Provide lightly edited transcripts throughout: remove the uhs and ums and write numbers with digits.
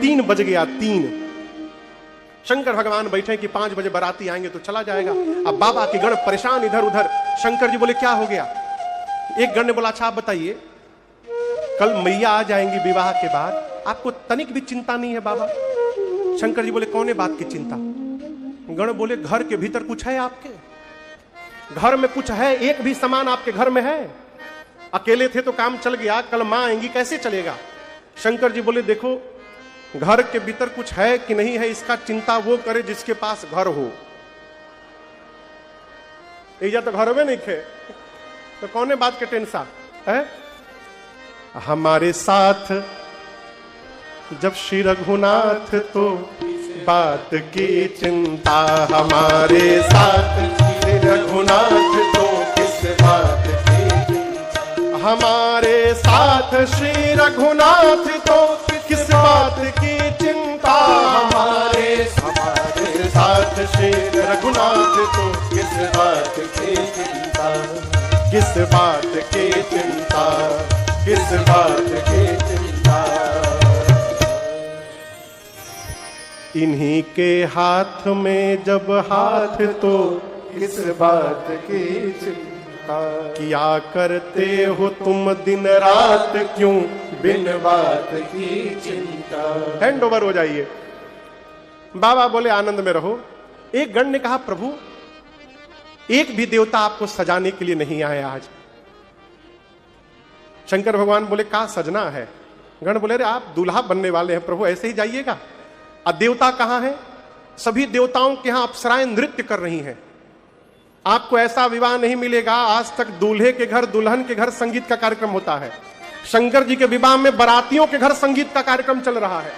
3 बज गया 3। शंकर भगवान बैठे कि 5 बजे बाराती आएंगे तो चला जाएगा। अब बाबा के गण परेशान इधर उधर। शंकर जी बोले क्या हो गया? एक गण ने बोला अच्छा आप बताइए, कल मैया आ जाएंगी विवाह के बाद, आपको तनिक भी चिंता नहीं है बाबा? शंकर जी बोले कौन बात की चिंता? गण बोले घर के भीतर कुछ है आपके? घर में कुछ है? एक भी सामान आपके घर में है? अकेले थे तो काम चल गया, कल मां आएंगी कैसे चलेगा? शंकर जी बोले देखो, घर के भीतर कुछ है कि नहीं है इसका चिंता वो करे जिसके पास घर हो। इजा तो घर में नहीं थे तो कौन बात के टेंशन है? हमारे साथ जब श्री रघुनाथ तो बात की चिंता, हमारे साथ श्री रघुनाथ तो किस बात की चिंता, हमारे साथ श्री रघुनाथ तो किस बात की चिंता, हमारे साथ श्री रघुनाथ तो किस बात की चिंता, किस बात की चिंता, किस बात की चिंता। इन्हीं के हाथ में जब हाथ तो किस बात की चिंता, किया करते हो तुम दिन रात क्यों बिन बात की चिंता। हैंड ओवर हो जाइए। बाबा बोले आनंद में रहो। एक गण ने कहा प्रभु एक भी देवता आपको सजाने के लिए नहीं आए आज। शंकर भगवान बोले का सजना है? गण बोले अरे आप दूल्हा बनने वाले हैं प्रभु, ऐसे ही जाइएगा। अब देवता कहां है? सभी देवताओं के यहां अप्सराएं नृत्य कर रही हैं। आपको ऐसा विवाह नहीं मिलेगा, आज तक दूल्हे के घर दुल्हन के घर संगीत का कार्यक्रम होता है। शंकर जी के विवाह में बारातियों के घर संगीत का कार्यक्रम चल रहा है।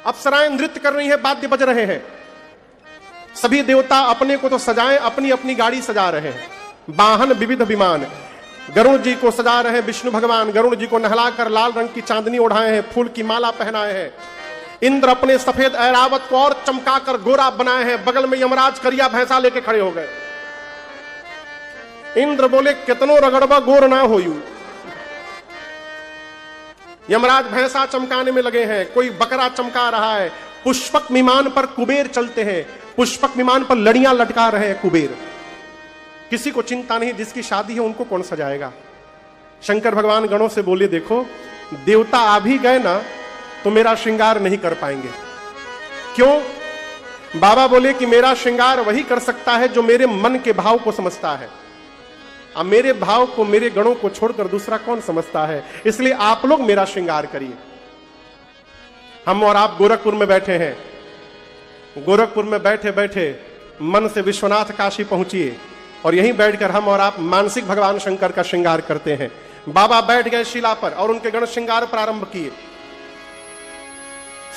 अप्सराएं नृत्य कर रही हैं, वाद्य बज रहे हैं। सभी देवता अपने को तो सजाएं, अपनी अपनी गाड़ी सजा रहे हैं। वाहन विविध विमान। गरुड़ जी को सजा रहे हैं विष्णु भगवान, गरुड़ जी को नहलाकर लाल रंग की चांदनी ओढ़ाए हैं, फूल की माला पहनाए हैं। इंद्र अपने सफेद ऐरावत को और चमकाकर गोरा बनाए हैं। बगल में यमराज करिया भैंसा लेके खड़े हो गए। इंद्र बोले कितनो रगड़बा गोर ना होयू। यमराज भैंसा चमकाने में लगे हैं, कोई बकरा चमका रहा है। पुष्पक विमान पर कुबेर चलते हैं, पुष्पक विमान पर लड़ियां लटका रहे हैं कुबेर। किसी को चिंता नहीं, जिसकी शादी है उनको कौन सजाएगा। शंकर भगवान गणों से बोले देखो देवता आ भी गए ना तो मेरा श्रृंगार नहीं कर पाएंगे। क्यों? बाबा बोले कि मेरा श्रृंगार वही कर सकता है जो मेरे मन के भाव को समझता है। अब मेरे भाव को, मेरे गणों को छोड़कर दूसरा कौन समझता है? इसलिए आप लोग मेरा श्रृंगार करिए। हम और आप गोरखपुर में बैठे हैं। गोरखपुर में बैठे बैठे मन से विश्वनाथ काशी पहुंचिए और यहीं बैठकर हम और आप मानसिक भगवान शंकर का श्रृंगार करते हैं। बाबा बैठ गए शिला पर और उनके गण श्रृंगार प्रारंभ किए।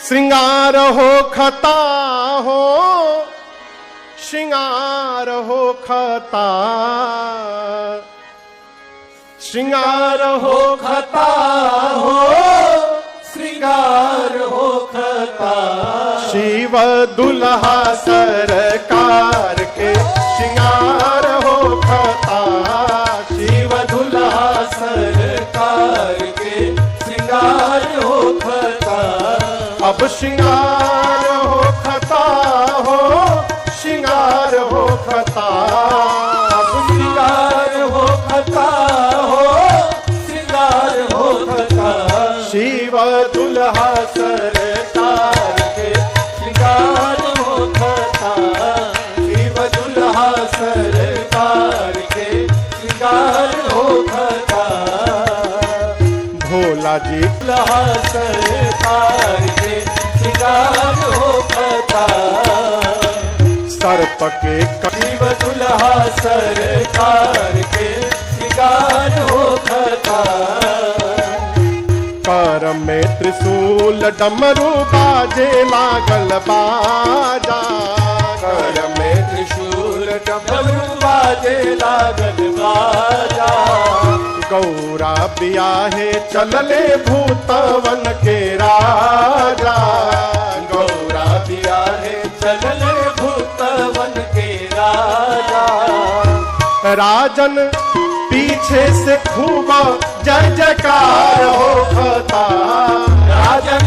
श्रृंगार हो खता हो, श्रृंगार हो खता, श्रृंगार हो खता हो, श्रृंगार हो खता। शिव दुल्हा सरकार के श्रृंगार हो खता, शिव दुल्हा सरकार के श्रृंगार हो खता। अब श्रृंगार हो खता हो, श्रृंगार हो खता, अब श्रृंगार हो खता हो, श्रृंगार हो खता। शिव दुल्हा सरकार के श्रृंगार हो खता, शिव दुल्हा सरकार के श्रृंगार हो खता। भोला जी दुल्हा सरकार के श्रृंगार हो खता। सर्प के शिव दुल्हा सरकार के श्रृंगार हो खता। कर में त्रिशूल डमरू बाजे लागल बाजा, कर में त्रिशूल डमरू बाजे लागल बाजा। गौरा बियाहे चलले भूतवन के राजा, गौरा बियाहे चलले भूतवन के राजा। राजन पीछे से खूब जय जयकार हो खता, राजन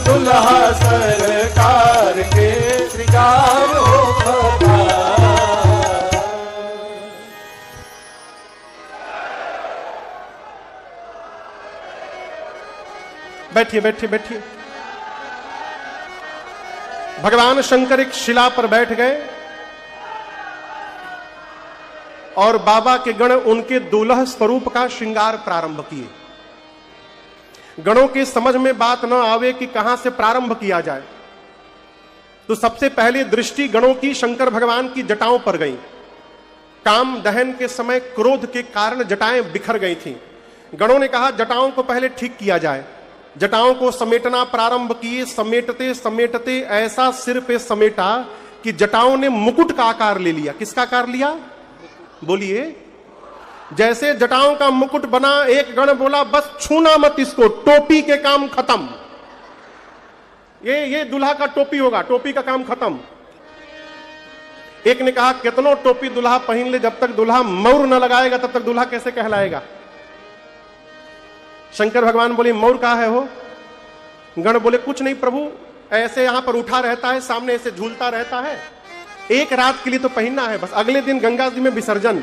दुल्हा सरकार के श्रृंगार हो पधार। बैठिए बैठिए बैठिए। भगवान शंकर एक शिला पर बैठ गए और बाबा के गण उनके दुल्हा स्वरूप का श्रृंगार प्रारंभ किए। गणों के समझ में बात न आवे कि कहां से प्रारंभ किया जाए, तो सबसे पहले दृष्टि गणों की शंकर भगवान की जटाओं पर गई। काम दहन के समय क्रोध के कारण जटाएं बिखर गई थीं। गणों ने कहा जटाओं को पहले ठीक किया जाए। जटाओं को समेटना प्रारंभ किए। समेटते समेटते ऐसा सिर पे समेटा कि जटाओं ने मुकुट का आकार ले लिया। किसका आकार लिया? बोलिए। जैसे जटाओं का मुकुट बना, एक गण बोला बस छूना मत इसको, टोपी के काम खत्म। ये दूल्हा का टोपी होगा, टोपी का काम खत्म। एक ने कहा कितनों टोपी दूल्हा पहन ले, जब तक दूल्हा मौर न लगाएगा तब तक दूल्हा कैसे कहलाएगा। शंकर भगवान बोले मौर कहाँ है हो? गण बोले कुछ नहीं प्रभु, ऐसे यहां पर उठा रहता है, सामने ऐसे झूलता रहता है, एक रात के लिए तो पहनना है बस, अगले दिन गंगा जी में विसर्जन।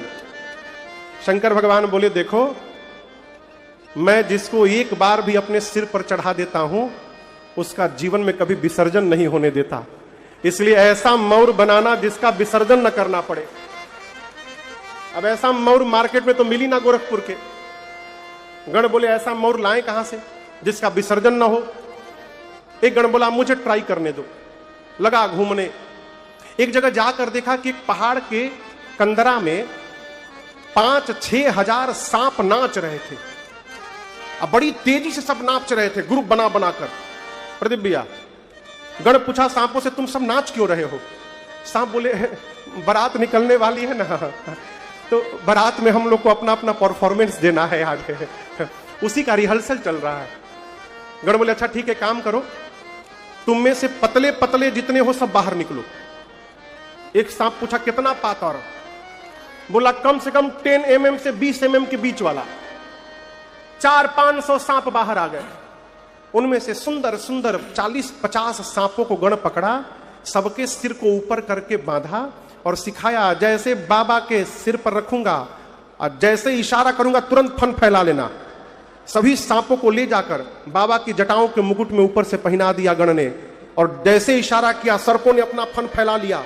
शंकर भगवान बोले देखो, मैं जिसको एक बार भी अपने सिर पर चढ़ा देता हूं उसका जीवन में कभी विसर्जन नहीं होने देता, इसलिए ऐसा मौर बनाना जिसका विसर्जन न करना पड़े। अब ऐसा मौर मार्केट में तो मिली ना गोरखपुर के। गण बोले ऐसा मौर लाएं कहां से जिसका विसर्जन ना हो। एक गण बोला मुझे ट्राई करने दो। लगा घूमने, एक जगह जाकर देखा कि एक पहाड़ के कंदरा में 5-6 हजार सांप नाच रहे थे। अब बड़ी तेजी से सब नाच रहे थे, ग्रुप बना बनाकर। प्रदीप भैया, गण पूछा सांपों से तुम सब नाच क्यों रहे हो? सांप बोले बारात निकलने वाली है ना, तो बारात में हम लोग को अपना अपना परफॉर्मेंस देना है आगे, उसी का रिहर्सल चल रहा है। गण बोले अच्छा ठीक है, काम करो, तुम में से पतले पतले जितने हो सब बाहर निकलो। एक सांप पूछा कितना पातर? बोला कम से कम 10 mm से 20 mm के बीच वाला। 400-500 सांप बाहर आ गए। उनमें से सुंदर सुंदर 40-50 सांपों को गण पकड़ा, सबके सिर को ऊपर करके बांधा और सिखाया जैसे बाबा के सिर पर रखूंगा और जैसे इशारा करूंगा तुरंत फन फैला लेना। सभी सांपों को ले जाकर बाबा की जटाओं के मुकुट में ऊपर से पहना दिया गण ने, और जैसे इशारा किया सर्पों ने अपना फन फैला लिया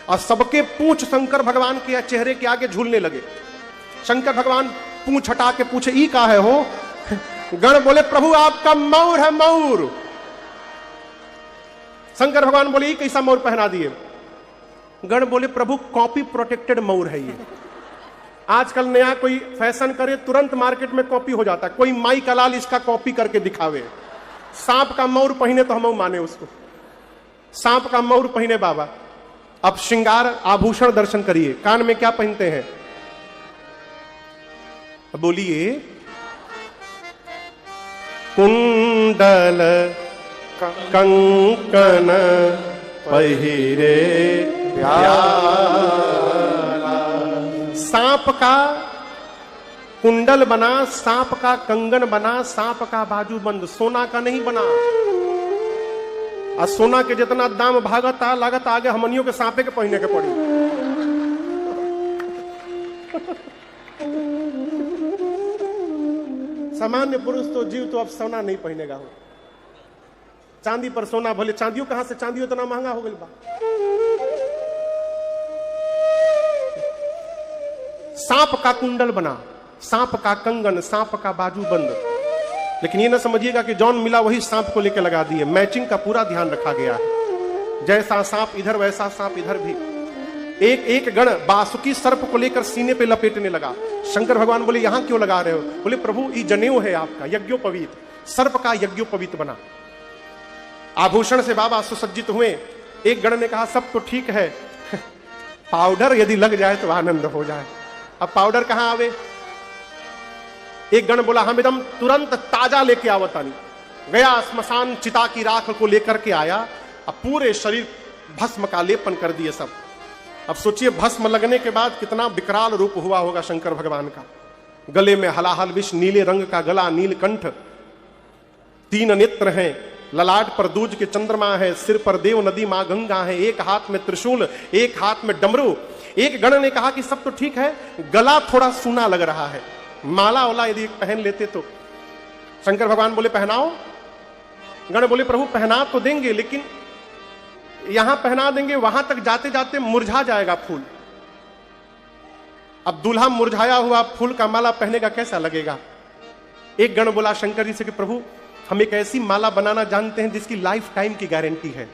और सबके पूंछ शंकर भगवान के चेहरे के आगे झूलने लगे। शंकर भगवान पूंछ हटा के पूछे ई का है हो? गण बोले प्रभु आपका मौर है, मौर। शंकर भगवान बोले ये कैसा मौर पहना दिए? गण बोले प्रभु कॉपी प्रोटेक्टेड मौर है ये। आजकल नया कोई फैशन करे तुरंत मार्केट में कॉपी हो जाता है। कोई माई का लाल इसका कॉपी करके दिखावे। सांप का मौर पहने तो हम माने उसको, सांप का मौर पहने बाबा। अब श्रृंगार आभूषण दर्शन करिए। कान में क्या पहनते हैं? बोलिए कुंडल कंकन पहिरे प्याला। सांप का कुंडल बना, सांप का कंगन बना, सांप का बाजूबंद, सोना का नहीं बना। और सोना के जितना दाम भागता लागत आगे हमनियों के सांपे के पहने के पड़ी। सामान्य पुरुष तो जीव तो अब सोना नहीं पहनेगा हो। चांदी पर सोना, भले चांदियों कहां से, चांदी उतना महंगा हो गई बा। सांप का कुंडल बना, सांप का कंगन, सांप का बाजूबंद। लेकिन ये ना समझिएगा कि जौन मिला वही सांप को लेकर लगा दिए। मैचिंग का पूरा ध्यान रखा गया है। जैसा सांप इधर वैसा सांप इधर भी। एक एक गण बासुकी सर्प को लेकर सीने पे लपेटने लगा। शंकर भगवान बोले यहां क्यों लगा रहे हो? बोले प्रभु ये जनेऊ है आपका, यज्ञोपवीत। सर्प का यज्ञोपवीत बना। आभूषण से बाबा सुसज्जित हुए। एक गण ने कहा सब तो ठीक है, पाउडर यदि लग जाए तो आनंद हो जाए। अब पाउडर कहां आवे? एक गण बोला हम एकदम तुरंत ताजा लेके आवतानी। गया स्मशान, चिता की राख को लेकर के आया। अब पूरे शरीर भस्म का लेपन कर दिए सब। अब सोचिए भस्म लगने के बाद कितना विकराल रूप हुआ होगा शंकर भगवान का। गले में हलाहल विष, नीले रंग का गला, नीलकंठ, 3 नेत्र हैं, ललाट पर दूज के चंद्रमा है, सिर पर देव नदी मां गंगा है, एक हाथ में त्रिशूल, एक हाथ में डमरू। एक गण ने कहा कि सब तो ठीक है, गला थोड़ा सूना लग रहा है, माला वाला यदि पहन लेते तो। शंकर भगवान बोले पहनाओ। गण बोले प्रभु पहना तो देंगे, लेकिन यहां पहना देंगे, वहां तक जाते जाते मुरझा जाएगा फूल। अब दूल्हा मुरझाया हुआ फूल का माला पहनेगा, कैसा लगेगा? एक गण बोला शंकर जी से कि प्रभु हम एक ऐसी माला बनाना जानते हैं जिसकी लाइफ टाइम की गारंटी है,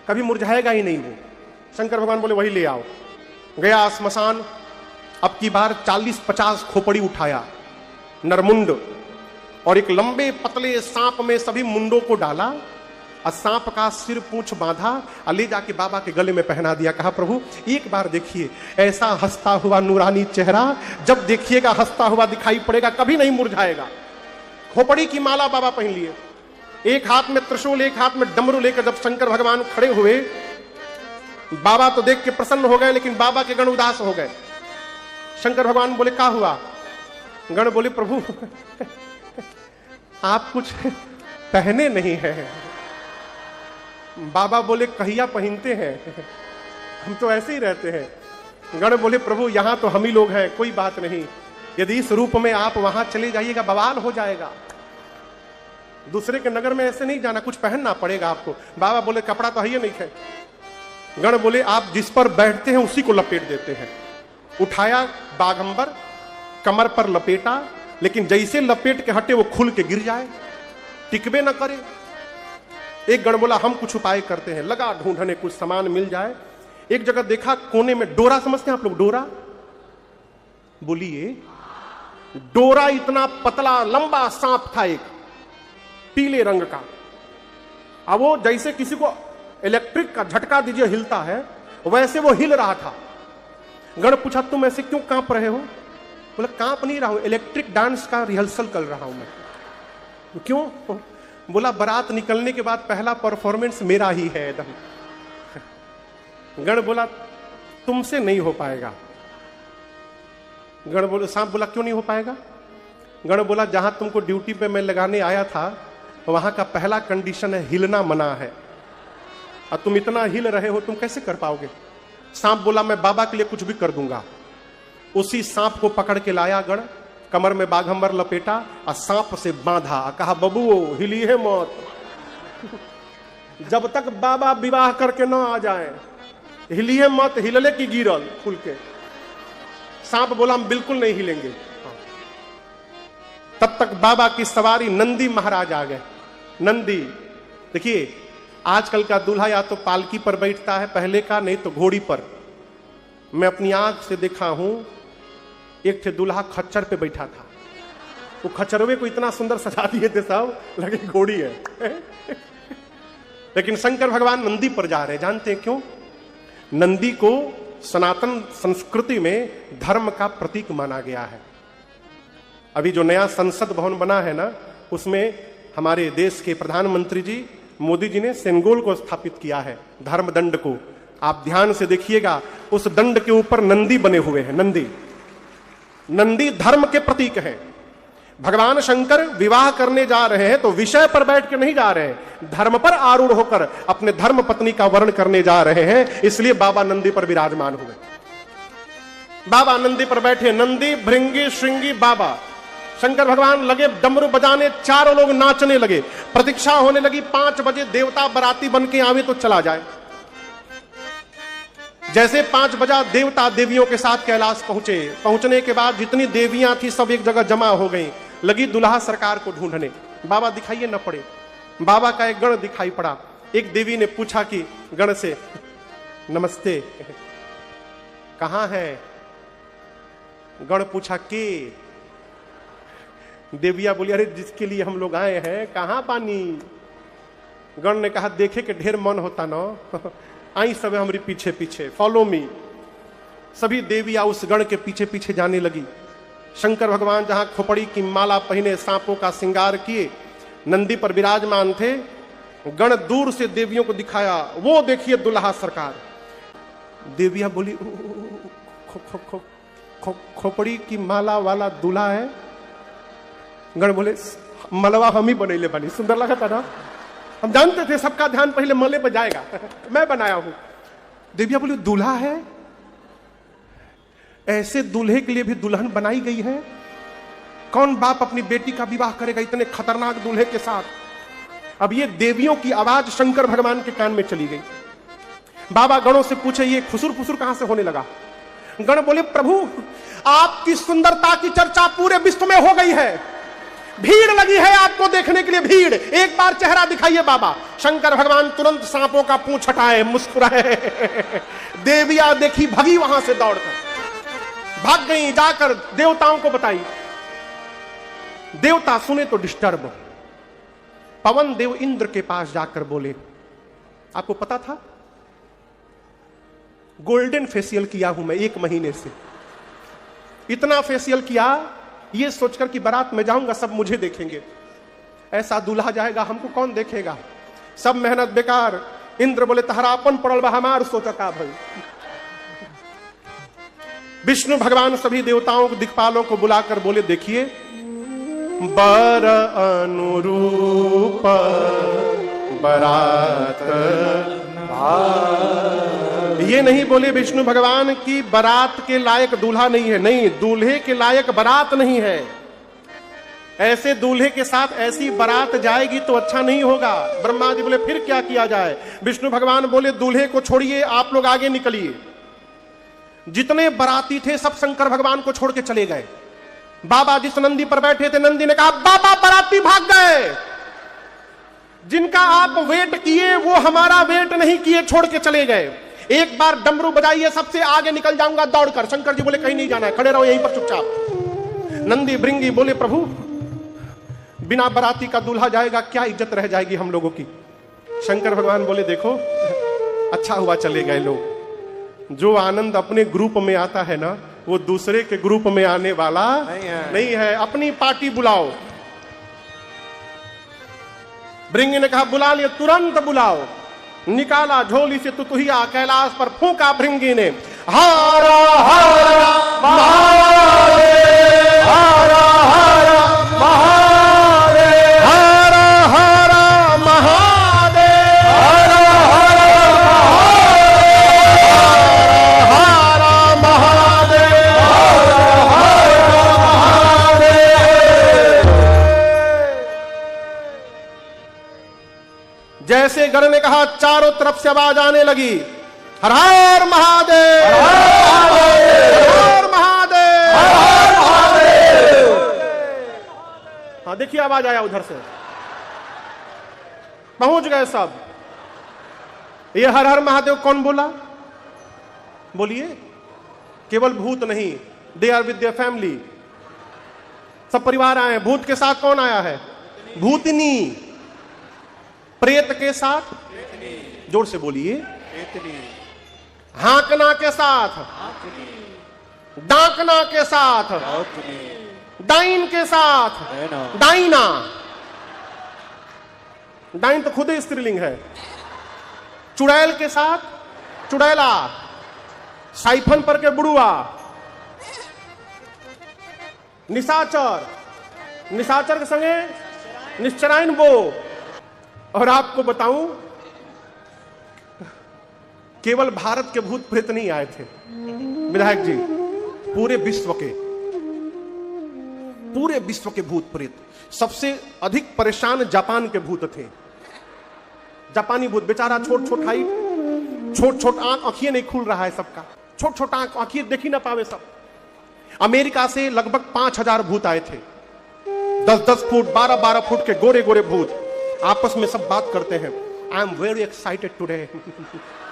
कभी मुरझाएगा ही नहीं वो। शंकर भगवान बोले वही ले आओ। गया श्मशान, अब की बार 40-50 खोपड़ी उठाया, नरमुंड, और एक लंबे पतले सांप में सभी मुंडों को डाला, और सांप का सिर पूंछ बांधा और ले जाके बाबा के गले में पहना दिया। कहा प्रभु एक बार देखिए, ऐसा हंसता हुआ नूरानी चेहरा जब देखिएगा हंसता हुआ दिखाई पड़ेगा, कभी नहीं मुरझाएगा। खोपड़ी की माला बाबा पहन लिए, एक हाथ में त्रिशूल, एक हाथ में डमरू लेकर जब शंकर भगवान खड़े हुए, बाबा तो देख के प्रसन्न हो गए, लेकिन बाबा के गण उदास हो गए। शंकर भगवान बोले क्या हुआ? गण बोले प्रभु आप कुछ पहने नहीं है। बाबा बोले कहिया पहनते हैं, हम तो ऐसे ही रहते हैं। गण बोले प्रभु यहां तो हम ही लोग हैं, कोई बात नहीं, यदि इस रूप में आप वहां चले जाइएगा बवाल हो जाएगा, दूसरे के नगर में ऐसे नहीं जाना, कुछ पहनना पड़ेगा आपको। बाबा बोले कपड़ा तो है ही नहीं है। गण बोले आप जिस पर बैठते हैं उसी को लपेट देते हैं। उठाया बागंबर, कमर पर लपेटा, लेकिन जैसे लपेट के हटे वो खुल के गिर जाए, टिकबे न करे। एक गण बोला हम कुछ उपाय करते हैं, लगा ढूंढने कुछ सामान मिल जाए। एक जगह देखा कोने में डोरा, समझते हैं आप लोग डोरा? बोलिए। डोरा इतना पतला लंबा सांप था, एक पीले रंग का। अब वो जैसे किसी को इलेक्ट्रिक का झटका दीजिए हिलता है, वैसे वो हिल रहा था। गण पूछा तुम ऐसे क्यों कांप रहे हो? बोला कांप नहीं रहा हूं, इलेक्ट्रिक डांस का रिहर्सल कर रहा हूं मैं। क्यों? बोला बारात निकलने के बाद पहला परफॉर्मेंस मेरा ही है एकदम। गण बोला तुमसे नहीं हो पाएगा। गण बोला, सांप बोला क्यों नहीं हो पाएगा? गण बोला जहां तुमको ड्यूटी पे मैं लगाने आया था वहां का पहला कंडीशन है हिलना मना है, और तुम इतना हिल रहे हो, तुम कैसे कर पाओगे? सांप बोला मैं बाबा के लिए कुछ भी कर दूंगा। उसी सांप को पकड़ के लाया गण, कमर में बाघंबर लपेटा और सांप से बांधा, कहा बबुओ हिलिए मत, जब तक बाबा विवाह करके ना आ जाए हिलिए मत, हिलले की गिरल खुल के। सांप बोला हम बिल्कुल नहीं हिलेंगे। तब तक बाबा की सवारी नंदी महाराज आ गए। नंदी, देखिए आजकल का दूल्हा या तो पालकी पर बैठता है, पहले का नहीं तो घोड़ी पर। मैं अपनी आंख से देखा हूं, एक थे दूल्हा खच्चर पे बैठा था, वो खच्चरवे को इतना सुंदर सजा दिए थे साहब, लगे घोड़ी है। लेकिन शंकर भगवान नंदी पर जा रहे, जानते हैं क्यों? नंदी को सनातन संस्कृति में धर्म का प्रतीक माना गया है। अभी जो नया संसद भवन बना है ना, उसमें हमारे देश के प्रधानमंत्री जी मोदी जी ने सेंगोल को स्थापित किया है, धर्म दंड को। आप ध्यान से देखिएगा, उस दंड के ऊपर नंदी बने हुए हैं। नंदी, नंदी धर्म के प्रतीक हैं। भगवान शंकर विवाह करने जा रहे हैं तो विषय पर बैठ के नहीं जा रहे हैं, धर्म पर आरूढ़ होकर अपने धर्म पत्नी का वर्ण करने जा रहे हैं। इसलिए बाबा नंदी पर विराजमान हुए। बाबा नंदी पर बैठे, नंदी भृंगी श्रृंगी बाबा। शंकर भगवान लगे डमरू बजाने, चारों लोग नाचने लगे। प्रतीक्षा होने लगी 5 बजे देवता बराती बन के आवे तो चला जाए। जैसे 5 बजा देवता देवियों के साथ कैलाश पहुंचे। पहुंचने के बाद जितनी देवियां थी सब एक जगह जमा हो गई, लगी दुल्हा सरकार को ढूंढने। बाबा दिखाइए न पड़े। बाबा का एक गण दिखाई पड़ा। एक देवी ने पूछा कि गण से नमस्ते, कहां है? गण पूछा के? देविया बोली अरे जिसके लिए हम लोग आए हैं, कहां पानी? गण ने कहा देखे के ढेर मन होता ना, आई सब हमारी पीछे पीछे, फॉलो मी। सभी देवियां उस गण के पीछे पीछे जाने लगी। शंकर भगवान जहां खोपड़ी की माला पहने, सांपों का श्रृंगार किए, नंदी पर विराजमान थे। गण दूर से देवियों को दिखाया, वो देखिए दुल्हा सरकार। देवियां बोली खोपड़ी की माला वाला दूल्हा है? गण बोले मलवा हम ही बनैले बनी, सुंदर लगा था ना। हम जानते थे सबका ध्यान पहले मले पर जाएगा। मैं बनाया हूं। देविया बोली दूल्हा है, ऐसे दूल्हे के लिए भी दुल्हन बनाई गई है। कौन बाप अपनी बेटी का विवाह करेगा इतने खतरनाक दूल्हे के साथ। अब ये देवियों की आवाज शंकर भगवान के कान में चली गई। बाबा गणों से पूछे ये फुसुर फुसुर कहां से होने लगा। गण बोले प्रभु आपकी सुंदरता की चर्चा पूरे विश्व में हो गई है, भीड़ लगी है आपको देखने के लिए, भीड़। एक बार चेहरा दिखाइए बाबा। शंकर भगवान तुरंत सांपों का पूंछ हटाए, मुस्कुराए। देविया देखी भगी वहां से दौड़कर, भाग गई, जाकर देवताओं को बताई। देवता सुने तो डिस्टर्ब। पवन देव इंद्र के पास जाकर बोले आपको पता था गोल्डन फेशियल किया हूं मैं 1 महीने से, इतना फेशियल किया ये सोचकर कि बारात में जाऊंगा सब मुझे देखेंगे, ऐसा दूल्हा जाएगा हमको कौन देखेगा, सब मेहनत बेकार। इंद्र बोले तहरापन पड़ल बा हमार सोचता भाई। विष्णु भगवान सभी देवताओं को दिक्पालों को बुलाकर बोले देखिए बर अनुरूप बरात। ये नहीं बोले विष्णु भगवान की बारात के लायक दूल्हा नहीं है, नहीं, दूल्हे के लायक बारात नहीं है। ऐसे दूल्हे के साथ ऐसी बारात जाएगी तो अच्छा नहीं होगा। ब्रह्मा जी बोले फिर क्या किया जाए। विष्णु भगवान बोले दूल्हे को छोड़िए, आप लोग आगे निकलिए। जितने बाराती थे सब शंकर भगवान को छोड़ के चले गए। बाबा जिस नंदी पर बैठे थे नंदी ने कहा बाबा बाराती भाग गए, जिनका आप वेट किए वो हमारा वेट नहीं किए, छोड़ के चले गए। एक बार डमरू बजाइए, सबसे आगे निकल जाऊंगा दौड़कर। शंकर जी बोले कहीं नहीं जाना है, खड़े रहो यहीं पर चुपचाप। नंदी भृंगी बोले प्रभु बिना बाराती का दूल्हा जाएगा, क्या इज्जत रह जाएगी हम लोगों की। शंकर भगवान बोले देखो अच्छा हुआ चले गए लोग। जो आनंद अपने ग्रुप में आता है ना वो दूसरे के ग्रुप में आने वाला नहीं है। अपनी पार्टी बुलाओ। भृंगी ने कहा बुला लिया, तुरंत बुलाओ। निकाला झोली से तुतुहिया, कैलाश पर फूंका भृंगी ने। हारा हारा महादेव, हारा हारा महादेव, हारा हारा महादेव, हारा हारा महादेव, हारा हारा महादेव। जैसे गण ने कहा चारों तरफ से आवाज आने लगी हर हर महादेव, हर हर महादेव, हर महादेव। हाँ देखिए आवाज आया उधर से, पहुंच गए सब। ये हर हर महादेव कौन बोला बोलिए। केवल भूत नहीं, they are with their family, सब परिवार आए। भूत के साथ कौन आया है? भूतनी। प्रेत के साथ, जोर से बोलिए, हाकना के साथ, डाकना के साथ, डाइन के साथ, डाइना। डाइन तो खुद ही स्त्रीलिंग है। चुड़ैल के साथ चुड़ैला, साइफन पर के बुड़ुआ, निशाचर, निशाचर के संगे निश्चराइन बो। और आपको बताऊं केवल भारत के भूत प्रेत नहीं आए थे विधायक जी, पूरे विश्व के भूत प्रेत। सबसे अधिक परेशान जापान के भूत थे। जापानी भूत बेचारा छोट छोट हाइट, छोट छोट आंख, आंखिए नहीं खुल रहा है सबका, छोट छोट आंख, आंखिए देख ही ना पावे सब। अमेरिका से लगभग 5000 भूत आए थे, 10-10 फुट 12-12 फुट के गोरे गोरे भूत। आपस में सब बात करते हैं। I am very excited today.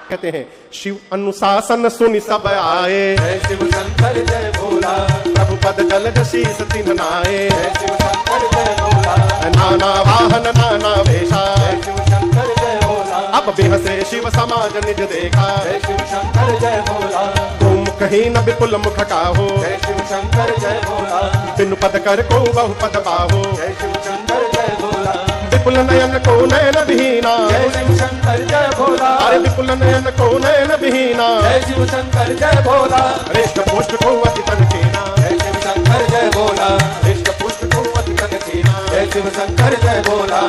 कहते हैं शिव अनुशासन सुनि सब आए, जय शिव शंकर जय भोला, प्रभु पद जलद शीस तिन्ह नाए, जय शिव शंकर जय भोला, नाना वाहन नाना वेशा, जय शिव शंकर जय भोला, अब बिहसे शिव समाज निज देखा, जय शिव शंकर जय भोला, तुम कहीं न विपुल मुख काहो, जय शिव शंकर जय भोला, बिनु पद कर को बहु पद पाहो, जय शिव शंकर जय भोला, विपुल नयन को नयन विहीना, जय शिव शंकर जय भोला, अरे विपुल नयन को नयन विहीना, जय शिव शंकर जय भोला, रेष्ट पुष्ट को अति तन कीना, जय शिव शंकर जय भोला, रेष्ट पुष्ट को अति तन कीना, जय शिव शंकर जय भोला,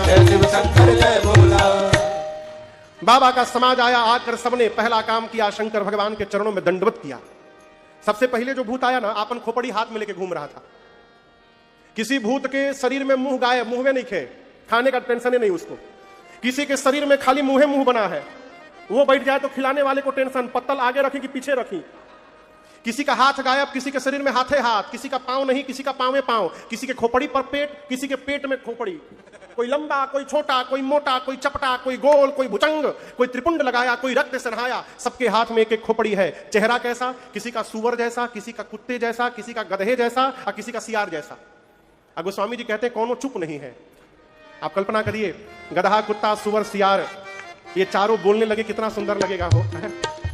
जय शिव शंकर जय भोला। बाबा का समाज आया, आकर सबने पहला काम किया, शंकर भगवान के चरणों में दंडवत किया। सबसे पहले जो भूत आया ना, आपन खोपड़ी हाथ में लेके घूम रहा था। किसी भूत के शरीर में मुंह गायब, मुंह में नहीं खे, खाने का टेंशन ही नहीं उसको। किसी के शरीर में खाली मुंह बना है, वो बैठ जाए तो खिलाने वाले को टेंशन, पत्तल आगे रखी कि पीछे रखी। किसी का हाथ गायब, किसी के शरीर में हाथे हाथ, किसी का पांव नहीं, किसी का पांव में पांव, किसी के खोपड़ी पर पेट, किसी के पेट में खोपड़ी। कोई लंबा, कोई छोटा, कोई मोटा, कोई चपटा, कोई गोल, कोई भुजंग, कोई त्रिपुंड लगाया, कोई रक्त से नहाया। सबके हाथ में एक एक खोपड़ी है। चेहरा कैसा? किसी का सुअर जैसा, किसी का कुत्ते जैसा, किसी का गधे जैसा और किसी का सियार जैसा। अब गोस्वामी जी कहते हैं कौनो चुप नहीं है। आप कल्पना करिए, गधा, कुत्ता, सुअर, सियार, ये चारों बोलने लगे, कितना सुंदर लगेगा हो।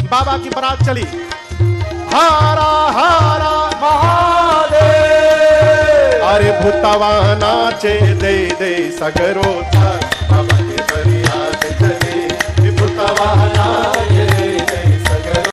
बाबा की बारात चली, हारा हारा महादेव, अरे भूतवा नाचे दे दे सगरो।